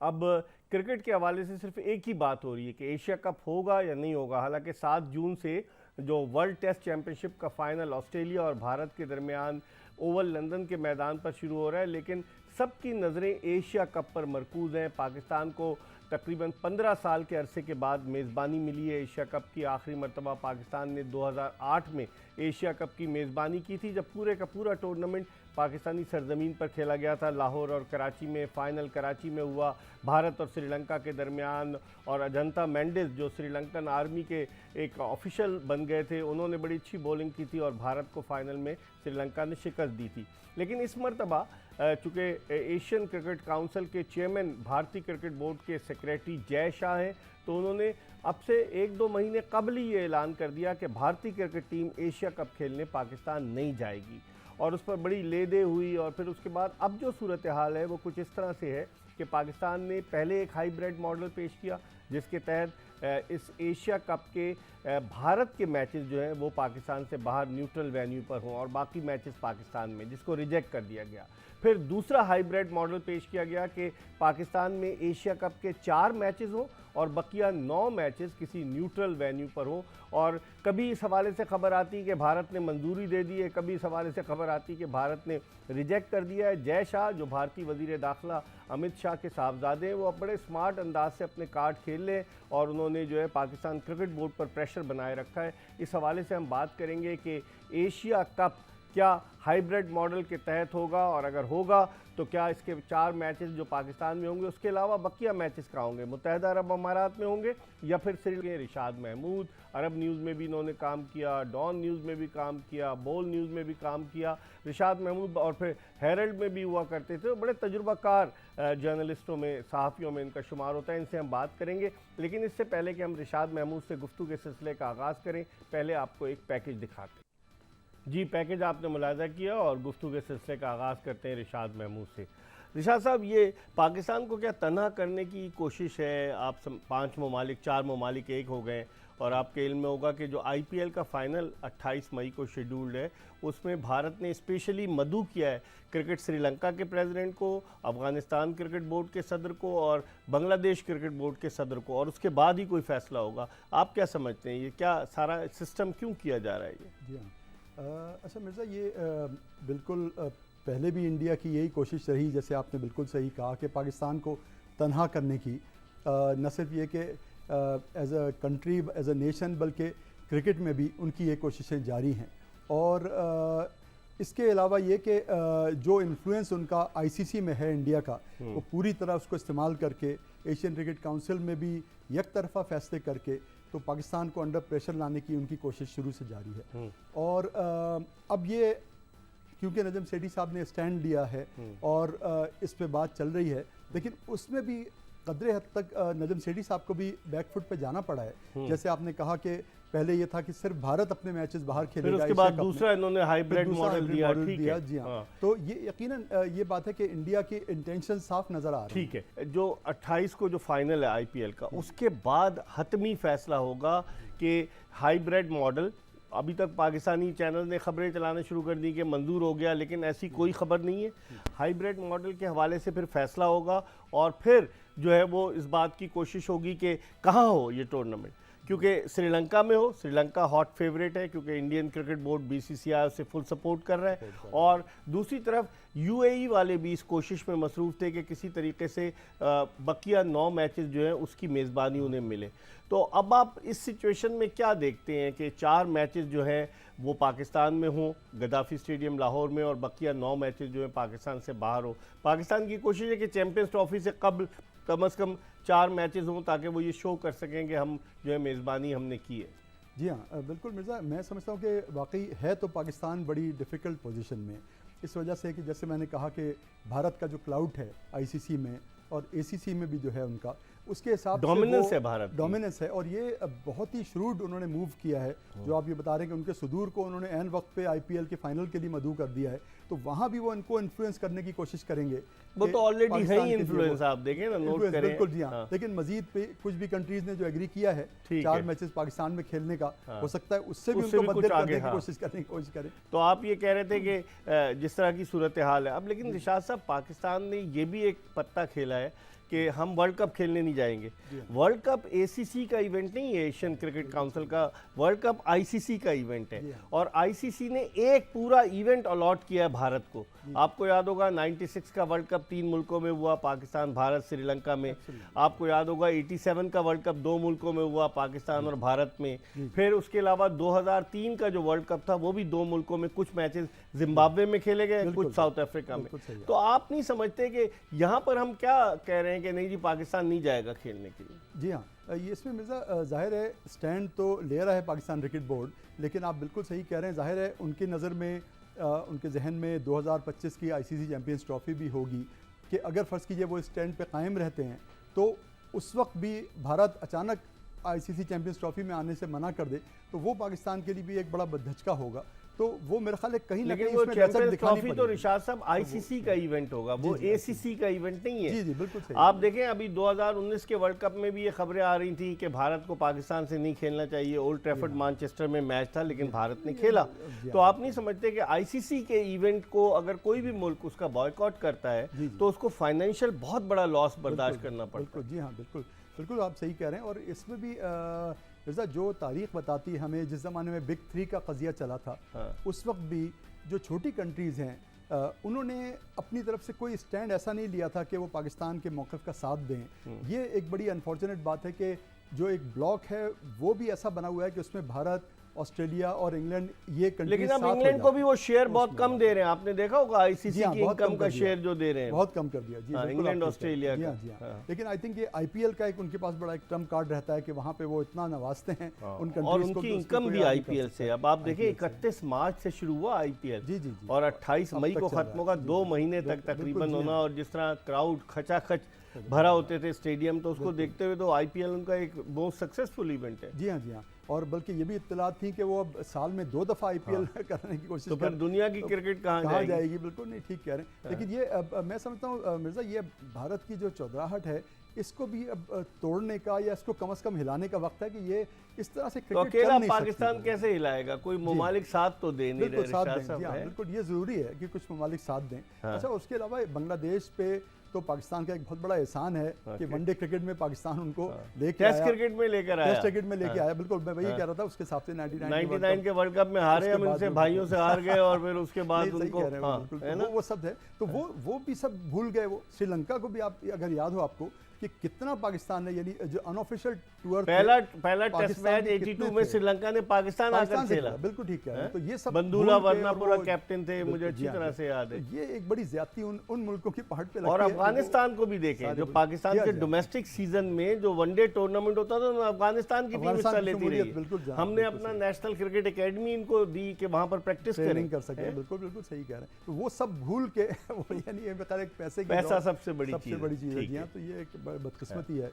अब क्रिकेट के हवाले से सिर्फ एक ही बात हो रही है कि एशिया कप होगा या नहीं होगा। हालांकि 7 जून से जो वर्ल्ड टेस्ट चैंपियनशिप का फाइनल ऑस्ट्रेलिया और भारत के दरमियान ओवल लंदन के मैदान पर शुरू हो रहा है, लेकिन सबकी नज़रें एशिया कप पर मरकूज़ हैं। पाकिस्तान को तकरीबन 15 साल के अरसे के बाद मेज़बानी मिली है एशिया कप की। आखिरी मरतबा पाकिस्तान ने 2008 में एशिया कप की मेज़बानी की थी, जब पूरे का पूरा टूर्नामेंट पाकिस्तानी सरजमीन पर खेला गया था। लाहौर और कराची में, फ़ाइनल कराची में हुआ भारत और श्रीलंका के दरमियान। और अजंता मेंडिस जो श्रीलंकन आर्मी के एक ऑफिशियल बन गए थे, उन्होंने बड़ी अच्छी बॉलिंग की थी और भारत को फ़ाइनल में श्रीलंका ने शिकस्त दी थी। लेकिन इस मरतबा चूँकि एशियन क्रिकेट काउंसिल के चेयरमैन भारतीय क्रिकेट बोर्ड के सेक्रेटरी जय शाह हैं, तो उन्होंने अब से 1-2 महीने कबल ही ये ऐलान कर दिया कि भारतीय क्रिकेट टीम एशिया कप खेलने पाकिस्तान नहीं जाएगी। और उस पर बड़ी ले दे हुई। और फिर उसके बाद अब जो सूरत हाल है वो कुछ इस तरह से है कि पाकिस्तान ने पहले एक हाइब्रिड मॉडल पेश किया, जिसके तहत इस एशिया कप के भारत के मैचेस जो हैं वो पाकिस्तान से बाहर न्यूट्रल वेन्यू पर हों और बाकी मैचेस पाकिस्तान में, जिसको रिजेक्ट कर दिया गया। फिर दूसरा हाइब्रिड मॉडल पेश किया गया कि पाकिस्तान में एशिया कप के 4 मैचेस हों और बकिया 9 मैचेस किसी न्यूट्रल वेन्यू पर हों। और कभी इस हवाले से खबर आती है कि भारत ने मंजूरी दे दी है, कभी इस हवाले से खबर आती है कि भारत ने रिजेक्ट कर दिया है। जय शाह जो भारतीय वज़ीर दाखिला अमित शाह के साहबजादे हैं, वो बड़े स्मार्ट अंदाज से अपने कार्ड खेल लें और उन्होंने जो है पाकिस्तान क्रिकेट बोर्ड पर प्रेशर बनाए रखा है। इस हवाले से हम बात करेंगे कि एशिया कप क्या हाइब्रिड मॉडल के तहत होगा, और अगर होगा तो क्या इसके 4 मैचेस जो पाकिस्तान में होंगे उसके अलावा बकिया मैचेस कहाँ होंगे, मुत्तहिदा अरब अमारात में होंगे या फिर श्रीलंका। रिशाद महमूद अरब न्यूज़ में भी इन्होंने काम किया, डॉन न्यूज़ में भी काम किया, बोल न्यूज़ में भी काम किया। रिशाद महमूद और फिर हेरल्ड में भी हुआ करते थे, बड़े तजुर्बाकार जर्नलिस्टों में, सहाफ़ियों में इनका शुमार होता है। इनसे हम बात करेंगे, लेकिन इससे पहले कि हम रिशाद महमूद से गुफ्तगू के सिलसिले का आगाज़ करें, पहले आपको एक पैकेज दिखाते हैं। जी, पैकेज आपने मुलाज़ा किया और गुफ्तगू के सिलसिले का आगाज़ करते हैं रिशाद महमूद से। रिशाद साहब, ये पाकिस्तान को क्या तनहा करने की कोशिश है? आप 5 ममालिक 4 ममालिक एक हो गए और आपके इल्म में होगा कि जो IPL का फ़ाइनल 28 मई को शेड्यूल्ड है, उसमें भारत ने स्पेशली मदऊ किया है क्रिकेट श्रीलंका के प्रेसिडेंट को, अफ़गानिस्तान क्रिकेट बोर्ड के सदर को और बांग्लादेश क्रिकेट बोर्ड के सदर को, और उसके बाद ही कोई फ़ैसला होगा। आप क्या समझते हैं, ये क्या सारा सिस्टम क्यों किया जा रहा है ये? जी हाँ, अच्छा मिर्ज़ा, ये बिल्कुल पहले भी इंडिया की यही कोशिश रही, जैसे आपने बिल्कुल सही कहा कि पाकिस्तान को तनहा करने की, न सिर्फ ये कि as a country, as a nation, बल्कि क्रिकेट में भी उनकी ये कोशिशें जारी हैं। और इसके अलावा ये कि जो इन्फ्लुएंस उनका ICC में है इंडिया का, वो पूरी तरह उसको इस्तेमाल करके एशियन क्रिकेट काउंसिल में भी एक तरफा फैसले करके तो पाकिस्तान को अंडर प्रेशर लाने की उनकी कोशिश शुरू से जारी है। और अब ये क्योंकि नजम सेठी साहब ने स्टैंड लिया है और इस पे बात चल रही है, लेकिन उसमें भी कदरे हद तक नजम सेठी साहब को भी बैकफुट पे जाना पड़ा है। जैसे आपने कहा कि पहले ये था कि सिर्फ भारत अपने मैचेस बाहर खेलेगा, फिर उसके बाद दूसरा इन्होंने हाइब्रिड मॉडल दिया। जी हाँ, तो ये यकीनन ये बात है कि इंडिया की इंटेंशन साफ नजर आ रही है। ठीक है, जो 28 को जो फाइनल है IPL का, उसके बाद हतमी फैसला होगा कि हाइब्रिड मॉडल, अभी तक पाकिस्तानी चैनल ने खबरें चलाना शुरू कर दी कि मंजूर हो गया, लेकिन ऐसी कोई खबर नहीं है। हाइब्रिड मॉडल के हवाले से फिर फैसला होगा और फिर जो है वो इस बात की कोशिश होगी कि कहाँ हो ये टूर्नामेंट, क्योंकि श्रीलंका में हो। श्रीलंका हॉट फेवरेट है क्योंकि इंडियन क्रिकेट बोर्ड BCCI उसे फुल सपोर्ट कर रहा है, और दूसरी तरफ UAE वाले भी इस कोशिश में मसरूफ़ थे कि किसी तरीके से बकिया 9 मैचेस जो हैं उसकी मेज़बानी उन्हें मिले। तो अब आप इस सिचुएशन में क्या देखते हैं कि 4 मैचेस जो हैं वो पाकिस्तान में हों, गद्दाफ़ी स्टेडियम लाहौर में, और बकिया 9 मैचेस जो हैं पाकिस्तान से बाहर हो। पाकिस्तान की कोशिश है कि चैम्पियंस ट्रॉफी से कम से कम 4 मैचेस हों ताकि वो ये शो कर सकें कि हम जो है मेज़बानी हमने की है। जी हाँ, बिल्कुल मिर्ज़ा, मैं समझता हूँ कि वाकई है तो पाकिस्तान बड़ी डिफ़िकल्ट पोजीशन में, इस वजह से कि जैसे मैंने कहा कि भारत का जो क्लाउड है ICC में और ACC में भी जो है उनका, उसके हिसाब से डोमिनेंस है, भारत डोमिनेंस है। और ये बहुत ही श्रूड उन्होंने मूव किया है। जो आप ये बता रहे हैं कि उनके सुदूर को उन्होंने एन वक्त पे IPL के फाइनल के लिए मदऊ कर दिया है, तो वहाँ भी वो इनको इन्फ्लुएंस करने की कोशिश करेंगे। वो तो ऑलरेडी है ही इन्फ्लुएंस, आप देखें ना, नोट करें। बिल्कुल जी हाँ, लेकिन मजीद पे कुछ भी कंट्रीज ने जो एग्री किया है 4 मैचेस पाकिस्तान में खेलने का, हो सकता है उससे भी उनको मदद करने की कोशिश करें। तो आप ये कह रहे थे कि जिस तरह की सूरत हाल है अब, लेकिन रिशाद साहब, पाकिस्तान ने ये भी एक पत्ता खेला है कि हम वर्ल्ड कप खेलने नहीं जाएंगे। वर्ल्ड कप एसीसी का इवेंट नहीं है, एशियन क्रिकेट काउंसिल का, वर्ल्ड कप आईसीसी का इवेंट है। और आईसीसी ने एक पूरा इवेंट अलॉट किया है भारत को। आपको याद होगा 96 का वर्ल्ड कप 3 मुल्कों में हुआ, पाकिस्तान, भारत, श्रीलंका में। आपको याद होगा 87 का वर्ल्ड कप 2 मुल्कों में हुआ, पाकिस्तान और भारत में। फिर उसके अलावा 2003 का जो वर्ल्ड कप था वो भी 2 मुल्कों में, कुछ मैचेस जिम्बाब्वे में खेले गए, कुछ साउथ अफ्रीका में। तो आप नहीं समझते कि यहाँ पर हम क्या कह रहे हैं कि नहीं जी पाकिस्तान नहीं जाएगा खेलने के लिए? जी हाँ, ये इसमें मिर्ज़ा जाहिर है स्टैंड तो ले रहा है पाकिस्तान क्रिकेट बोर्ड, लेकिन आप बिल्कुल सही कह रहे हैं। जाहिर है उनकी नज़र में, उनके जहन में 2025 की आईसीसी चैंपियंस ट्रॉफी भी होगी कि अगर फ़र्ज़ कीजिए वो स्टैंड पे कायम रहते हैं तो उस वक्त भी भारत अचानक आईसीसी चैंपियंस ट्रॉफी में आने से मना कर दे तो वो पाकिस्तान के लिए भी एक बड़ा धचका होगा। तो वो मेरे ख्याल है कहीं ना कहीं वो चैंपियंस ट्रॉफी तो रिशाद साहब आईसीसी का इवेंट होगा, वो एसीसी का इवेंट नहीं है। जी जी बिल्कुल सही। आप देखें अभी 2019 के वर्ल्ड कप में भी ये खबरें आ रही थी कि भारत को पाकिस्तान से नहीं खेलना चाहिए। ओल्ड ट्रैफर्ड मैनचेस्टर में मैच था लेकिन भारत ने खेला। तो आप नहीं समझते कि आईसीसी के इवेंट को अगर कोई भी मुल्क उसका बॉयकॉट करता है तो उसको फाइनेंशियल बहुत बड़ा लॉस बर्दाश्त करना पड़ता है। जी हाँ बिल्कुल बिल्कुल आप सही कह रहे हैं। और इसमें भी मिर्ज़ा जो तारीख बताती है हमें, जिस ज़माने में बिग 3 का कज़िया चला था, उस वक्त भी जो छोटी कंट्रीज़ हैं उन्होंने अपनी तरफ से कोई स्टैंड ऐसा नहीं लिया था कि वो पाकिस्तान के मौक़िफ़ का साथ दें। ये एक बड़ी अनफॉर्चुनेट बात है कि जो एक ब्लॉक है वो भी ऐसा बना हुआ है कि उसमें भारत, ऑस्ट्रेलिया और इंग्लैंड ये कंट्रीज, लेकिन अब इंग्लैंड को भी वो शेयर बहुत कम दे रहे हैं। आपने देखा होगा आईसीसी की इनकम का शेयर जो दे रहे हैं बहुत कम कर दिया। जी इंग्लैंड ऑस्ट्रेलिया का। जी हाँ। लेकिन आई थिंक ये आईपीएल का एक उनके पास बड़ा एक ट्रम्प कार्ड रहता है कि वहाँ पे वो इतना नवाजते हैं उन कंट्रीज को, और उनकी इनकम भी आईपीएल से। अब आप देखिए 31 मार्च से शुरू हुआ आईपीएल जी जी और 28 मई को खत्म होगा। 2 महीने तक तकरीबन होना। और जिस तरह क्राउड खचाखच भरा होते थे स्टेडियम, तो उसको देखते हुए तो आईपीएल उनका एक बहुत सक्सेसफुल इवेंट है। जी हाँ जी हाँ। और बल्कि ये भी इत्तलात थी कि वो अब साल में 2 दफ़ा आईपीएल करने की कोशिश तो फिर दुनिया की क्रिकेट कहाँ जाएगी? बिल्कुल नहीं, ठीक कह रहे हैं। लेकिन ये मैं समझता हूँ मिर्ज़ा, ये भारत की जो चौधराहट है इसको भी अब तोड़ने का या इसको कम से कम हिलाने का वक्त है कि ये इस तरह से तो अकेला पाकिस्तान कैसे हिलाएगा? कोई ममालिक साथ तो दे नहीं रहे। बिल्कुल ये ज़रूरी है कि कुछ ममालिक साथ दें। अच्छा, उसके अलावा बांग्लादेश पे तो पाकिस्तान का एक बहुत बड़ा एहसान है कि वनडे क्रिकेट में पाकिस्तान उनको लेके आया, टेस्ट क्रिकेट में लेकर आया, टेस्ट क्रिकेट में लेके आया। बिल्कुल मैं वही कह रहा था। उसके हिसाब से 99 के वर्ल्ड कप में हारे हम, इनसे भाइयों से हार गए और फिर उसके बाद उनको है ना वो सब है। तो वो भी सब भूल गए। वो श्रीलंका को भी आप अगर याद हो आपको कि कितना पाकिस्तान ने, यानी जो अनऑफिशियल टूर, पहला टेस्ट मैच 82 में श्रीलंका ने पाकिस्तान आकर खेला। बिल्कुल ठीक है। तो ये सब बंदूला वर्नापुरा कैप्टन थे, मुझे अच्छी तरह से याद है। ये एक बड़ी ज्यादती उन मुल्कों की पहाड़ पे लगती है। और अफगानिस्तान को भी देखें, जो पाकिस्तान के डोमेस्टिक सीजन में जो वनडे टूर्नामेंट होता था, अफगानिस्तान की टीम हिस्सा लेती रही। हमने अपना नेशनल क्रिकेट एकेडमी इनको दी कि वहां पर प्रैक्टिस कर सके। बिल्कुल बिल्कुल सही कह रहे हैं। तो वो सब भूल के यानी पैसा सबसे बड़ी चीज है। तो ये एक बदकिस्मती है।